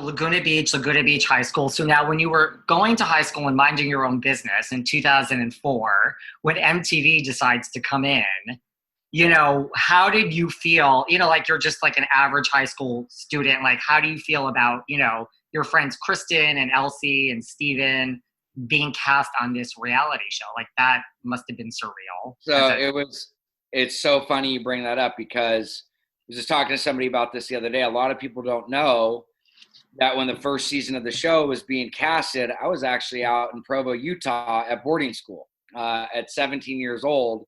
Laguna Beach High School. So now when you were going to high school and minding your own business in 2004, when MTV decides to come in, how did you feel? Like you're just like an average high school student. Like, how do you feel about, your friends Kristen and Elsie and Steven being cast on this reality show? Like, that must have been surreal. So it's so funny you bring that up, because I was just talking to somebody about this the other day. A lot of people don't know that when the first season of the show was being casted, I was actually out in Provo, Utah at boarding school at 17 years old.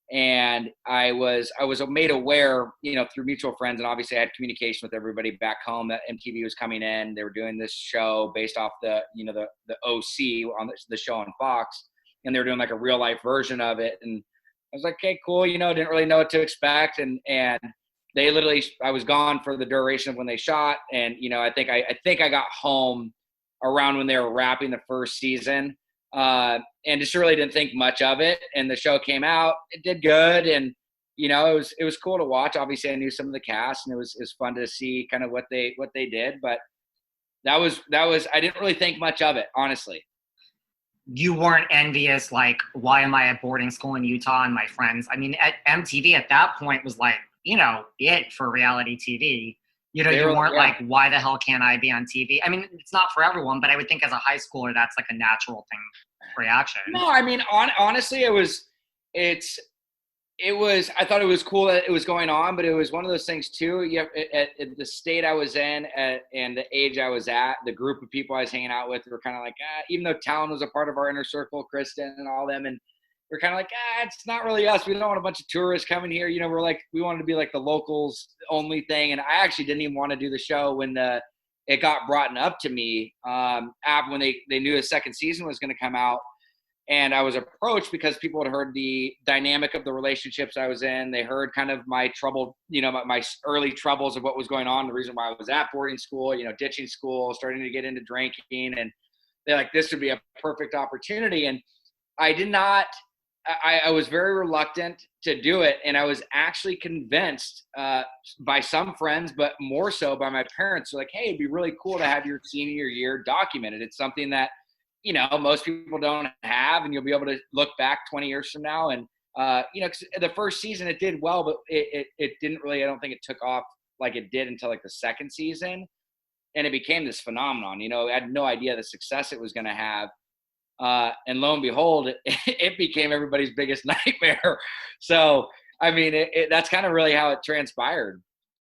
And I was made aware, through mutual friends, and obviously I had communication with everybody back home that MTV was coming in. They were doing this show based off the OC on the show on Fox, and they were doing like a real life version of it. And I was like, okay, cool. Didn't really know what to expect. And they literally, I was gone for the duration of when they shot. And, I think I got home around when they were wrapping the first season. And just really didn't think much of it. And the show came out, it did good. And, it was cool to watch. Obviously I knew some of the cast, and it was fun to see kind of what they did. But that was, I didn't really think much of it, honestly. You weren't envious, like, why am I at boarding school in Utah and my friends? I mean, at MTV at that point was like, it for reality TV. You weren't like, why the hell can't I be on TV? I mean, it's not for everyone, but I would think as a high schooler, that's like a natural thing reaction. No, I mean, honestly, I thought it was cool that it was going on, but it was one of those things too. At the state I was in and the age I was at, the group of people I was hanging out with were kind of like, even though Talon was a part of our inner circle, Kristen and all them, and we're kind of like, it's not really us. We don't want a bunch of tourists coming here. We're like, we wanted to be like the locals only thing. And I actually didn't even want to do the show when it got brought up to me when they knew a second season was going to come out. And I was approached because people had heard the dynamic of the relationships I was in. They heard kind of my trouble, my early troubles of what was going on, the reason why I was at boarding school, ditching school, starting to get into drinking. And they're like, this would be a perfect opportunity. And I did not – I was very reluctant to do it, and I was actually convinced by some friends, but more so by my parents. They're like, hey, it'd be really cool to have your senior year documented. It's something that, most people don't have, and you'll be able to look back 20 years from now. And, 'cause the first season it did well, but it didn't really – I don't think it took off like it did until like the second season, and it became this phenomenon. I had no idea the success it was going to have. And lo and behold, it became everybody's biggest nightmare. So, I mean, that's kind of really how it transpired.